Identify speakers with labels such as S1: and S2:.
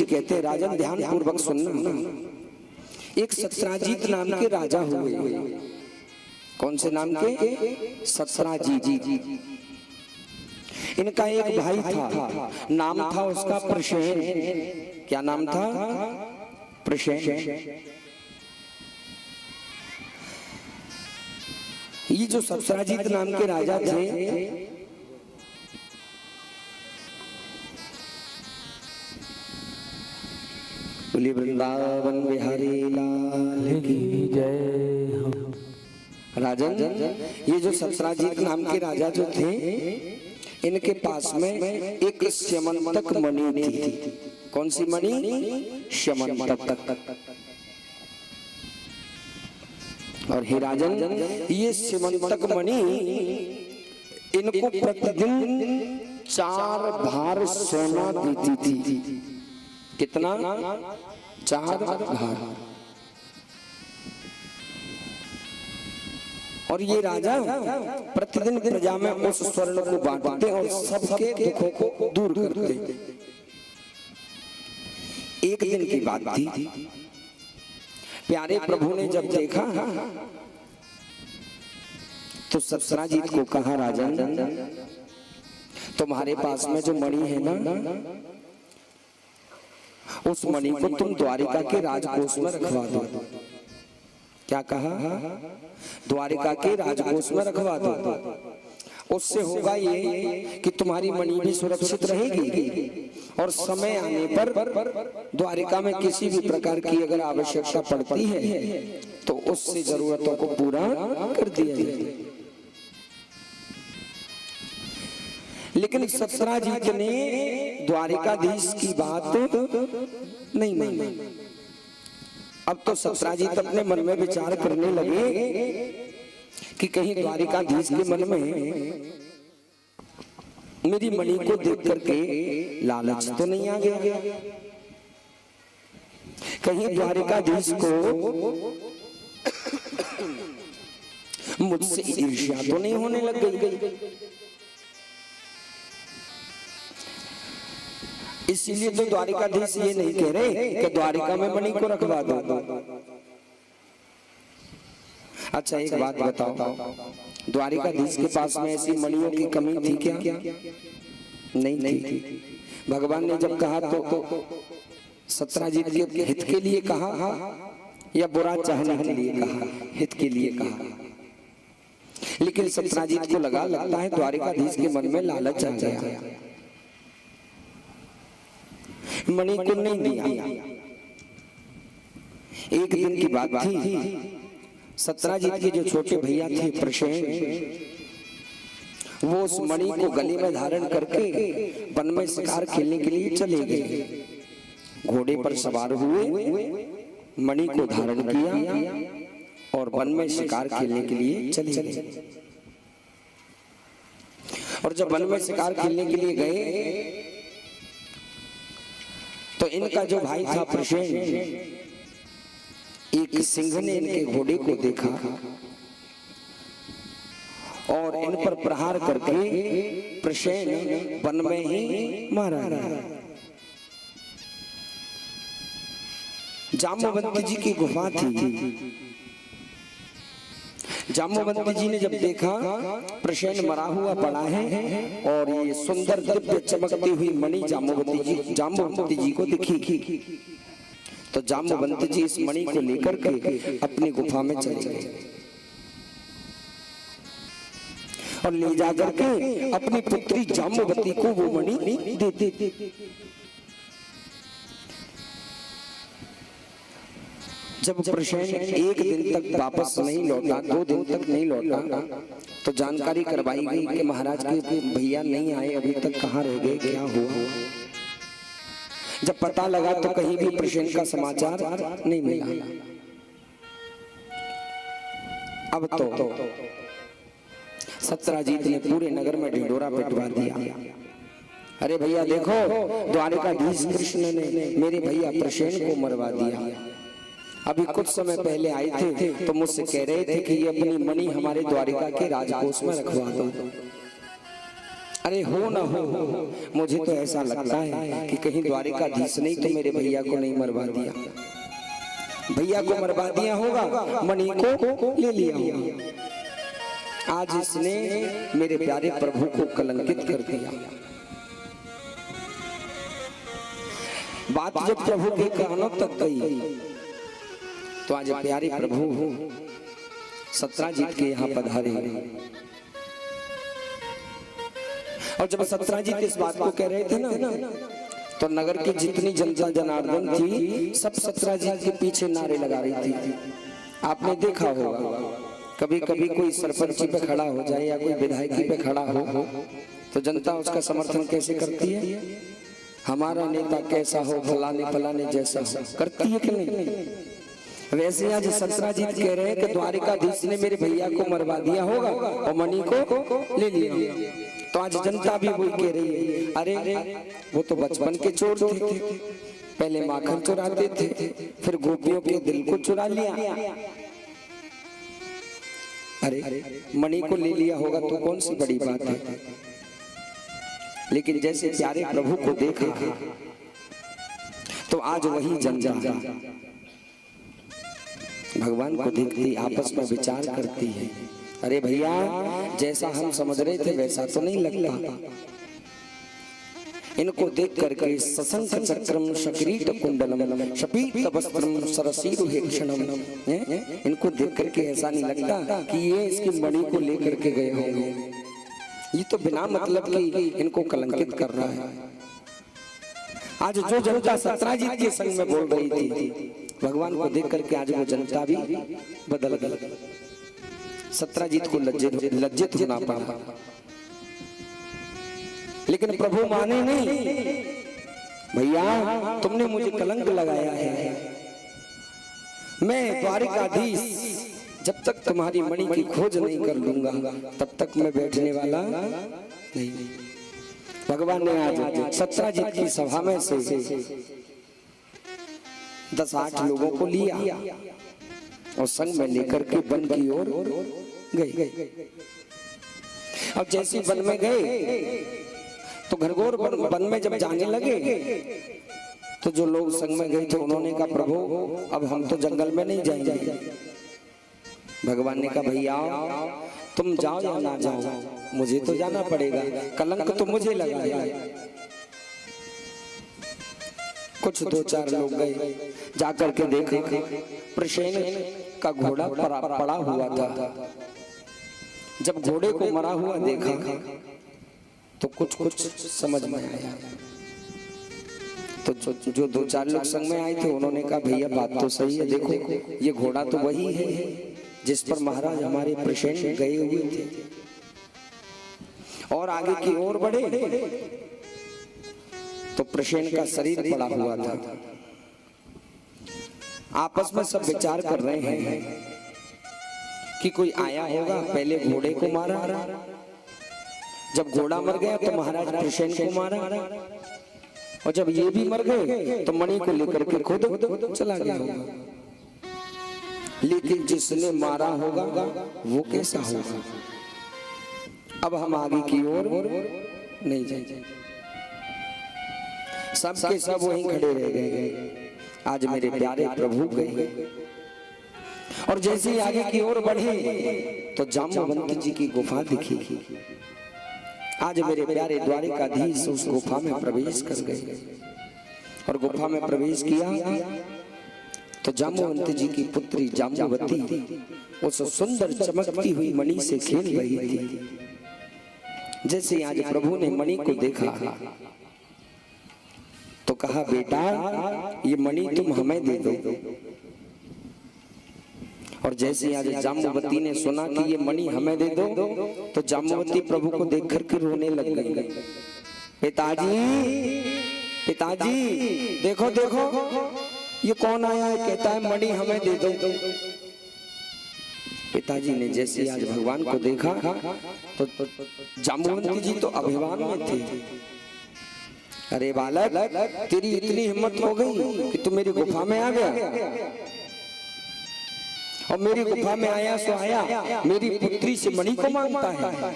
S1: जी कहते हैं, राजन ध्यान पूर्वक सुनना, एक सत्राजीत नाम के राजा हुए। कौन से नाम के? सत्राजीत। इनका एक भाई था, नाम था उसका प्रसेन। क्या नाम था? प्रसेन। ये जो सत्राजीत नाम के राजा थे, बोलिए वृंदावन बिहारी लाल की जय। राजन, ये जो सत्राजीत नाम के राजा जो थे, इनके पास में एक स्यमंतक मणि थी। कौन सी मणि? स्यमंतक। और हे राजन, ये स्यमंतक मणि इनको प्रतिदिन 4 भार सोना देती थी। कितना? 4 भार। और ये राजा प्रतिदिन प्रजा में उस स्वर्ण को बांटते और सबके दुखों को दूर करते। एक दिन की बात थी, प्यारे प्रभु ने जब देखा तो सत्राजीत को कहा, राजन तुम्हारे पास में जो मणि है ना, उस मणि को तुम द्वारिका के राजकोष में रखवा दो। क्या कहा? द्वारिका के राजकोष में रखवा दो। उससे होगा ये कि तुम्हारी मणि भी सुरक्षित रहेगी और समय आने पर द्वारिका में किसी भी प्रकार की अगर आवश्यकता पड़ती है तो उससे जरूरतों को पूरा कर दिया जाए। लेकिन सत्राजीत ने द्वारिकाधीश की बात नहीं मानी। अब तो सत्राजीत अपने मन में विचार करने लगे कि कहीं द्वारिकाधीश के मन में मेरी मणि को देख करके लालच तो नहीं आ गया, कहीं द्वारिकाधीश को मुझसे ईर्ष्या तो नहीं होने लग गई। इसीलिए तो द्वारिकाधीश ये नहीं कह रहे कि द्वारिका में मणि को रखवा दो। अच्छा एक बात बताओ, द्वारिकाधीश के पास में ऐसी मणियों की कमी थी क्या? नहीं थी। भगवान ने जब कहा तो सत्राजीत के हित के लिए कहा या बुरा चाहने के लिए कहा? हित के लिए कहा। लेकिन सत्राजीत को लगता है द्वारिकाधीश के मन में लालच आ गया, मणि को नहीं दिया। एक दिन की बात थी, सत्राजीत के जो छोटे भैया थे प्रसेन, वो उस मणि को गले में धारण करके वन में शिकार खेलने के लिए चले गए। घोड़े पर सवार हुए, मणि को धारण किया और वन में शिकार खेलने के लिए चले गए। और जब वन में शिकार खेलने के लिए गए तो इनका जो भाई था प्रसेन, एक सिंह ने इनके घोड़े को देखा और इन पर प्रहार करके प्रसेन वन में ही मारा गया। जाम्बवंती जी की गुफा थी। जाम्बवंती जी ने जब देखा प्रसेन मरा हुआ पड़ा है और ये सुंदर दिव्य चमकती हुई मणि जाम्बवंती जी को दिखी, तो जाम्बवंती जी इस मणि को लेकर के अपनी गुफा में चले गए और ले जाकर के अपनी पुत्री जाम्बवती को वो मणि दे दी। जब प्रसेन एक दिन तक वापस नहीं लौटा, 2 दिन तक नहीं लौटा, तो जानकारी करवाई गई कि महाराज के भैया नहीं आए, अभी तक कहाँ रह गए, क्या हुआ। जब पता लगा तो कहीं भी प्रसेन का समाचार नहीं मिला। अब तो सत्राजीत ने पूरे नगर में ढिंढोरा पिटवा दिया। अरे भैया देखो, द्वारिकाधीश कृष्ण ने मेरे भैया प्रसेन को मरवा दिया। अभी कुछ समय पहले आए थे तो मुझसे कह रहे थे कि ये अपनी मणि हमारे द्वारिका के राजकोष में रखवा दो। अरे हो ना हो, मुझे तो ऐसा लगता है कि कहीं द्वारिकाधीश नहीं तो मेरे भैया को नहीं मरवा दिया, भैया को मरवा दिया होगा, मणि को ले लिया होगा। आज इसने मेरे प्यारे प्रभु को कलंकित कर दिया। बात जब प्रभु के कानों तक गई तो आज प्यारे प्रभु सत्राजीत के यहाँ पधारे। और जब सत्राजीत इस बात को कह रहे थे ना, तो नगर की जितनी जनता जनार्दन थी सब सत्राजीत के पीछे नारे लगा रही थी। आपने देखा होगा कभी कभी कोई सरपंची पे खड़ा हो जाए या कोई विधायकी पे खड़ा हो तो जनता उसका समर्थन कैसे करती है, हमारा नेता कैसा हो, फलाने फलाने जैसा हो, करती है कि नहीं। वैसे आज सत्राजीत कह रहे हैं कि द्वारिकाधीश ने मेरे भैया को मरवा दिया होगा और मणि को ले लिया। तो आज जनता भी वही कह रही है, अरे वो तो बचपन के चोर थे, पहले माखन चुराते थे, फिर गोपियों के दिल को चुरा लिया, अरे मणि को ले लिया होगा तो कौन सी बड़ी बात है। लेकिन जैसे प्यारे प्रभु को देखा तो आज वही जनता भगवान को देखती आपस में विचार करती है, अरे भैया जैसा हम समझ रहे थे वैसा तो नहीं लगता। इनको देख करके सशंख चक्रम शक्रीट कुंडलम शपीत वस्त्रम सरसीरुहेक्षणम, इनको देख करके ऐसा नहीं लगता कि ये इसकी मणि को लेकर के गए होंगे। ये तो बिना मतलब की इनको कलंकित कर रहा है। आज जो जनता सत्राजीत के संग में बोल रही थी भगवान को देख करके आज वो जनता भी बदल गई। सत्राजीत को लज्जित होना पड़ा, लेकिन प्रभु माने नहीं, भैया तुमने मुझे कलंक लगाया है, मैं द्वारिकाधीश जब तक तुम्हारी मणि की खोज नहीं कर लूंगा तब तक मैं बैठने वाला नहीं। भगवान ने आज सत्राजीत की सभा में से 10-8 लोगों को लिया और संग में लेकर के वन की ओर गए। अब जैसे वन में गए तो घनघोर वन में जब जाने लगे तो जो लोग संग में गए थे उन्होंने कहा प्रभु अब हम तो जंगल में नहीं जाएंगे। भगवान ने कहा भैया तुम जाओ या ना जाओ मुझे तो जाना पड़ेगा, कलंक तो मुझे लगा है। कुछ 2-4 लोग गए, जाकर के देखे प्रसेन का घोड़ा पड़ा हुआ था। जब घोड़े को मरा हुआ देखा तो कुछ समझ में आया। तो जो 2-4 लोग संग में आए थे उन्होंने कहा भैया बात तो सही है, देखो ये घोड़ा तो वही है जिस पर महाराज हमारे प्रसेन गए हुए थे। और आगे की ओर बढ़े तो प्रसेन का शरीर पड़ा हुआ था। आपस में सब विचार कर रहे हैं कि कोई आया होगा, पहले घोड़े को मारा, जब घोड़ा मर गया तो महाराज प्रसेन को मारा, और जब ये भी मर गए तो मणि को लेकर के खुद चला गया होगा। लेकिन जिसने मारा होगा वो कैसा होगा। अब हम आगे की ओर नहीं जाएंगे, सब के सब वहीं खड़े रह गए। आज मेरे प्यारे प्रभु गए और जैसे ही आगे की ओर बढ़े तो जाम्बवंत जी की गुफा दिखी। आज मेरे प्यारे द्वारिकाधीश उस गुफा में प्रवेश कर गए और गुफा में प्रवेश किया तो जाम्बवंत जी की पुत्री जाम्बवती उस सुंदर चमकती हुई मणि से खेल रही थी। जैसे आज प्रभु ने मणि को देखा तो कहा बेटा ये मणि तुम हमें दे दो। और जैसे आज जाम्बवती ने सुना कि ये मणि हमें दे दो तो जाम्बवती प्रभु को देख करके रोने लग गई। पिताजी पिताजी देखो देखो ये कौन आया है, कहता है मणि हमें दे दो। पिताजी ने जैसे आज भगवान को देखा तो जाम्बवती जी तो अभिमान में थे। अरे बालक तेरी इतनी हिम्मत हो गई कि तू मेरी गुफा में आ गया, और मेरी गुफा में आया सो आया मेरी पुत्री से मणि को मांगता है।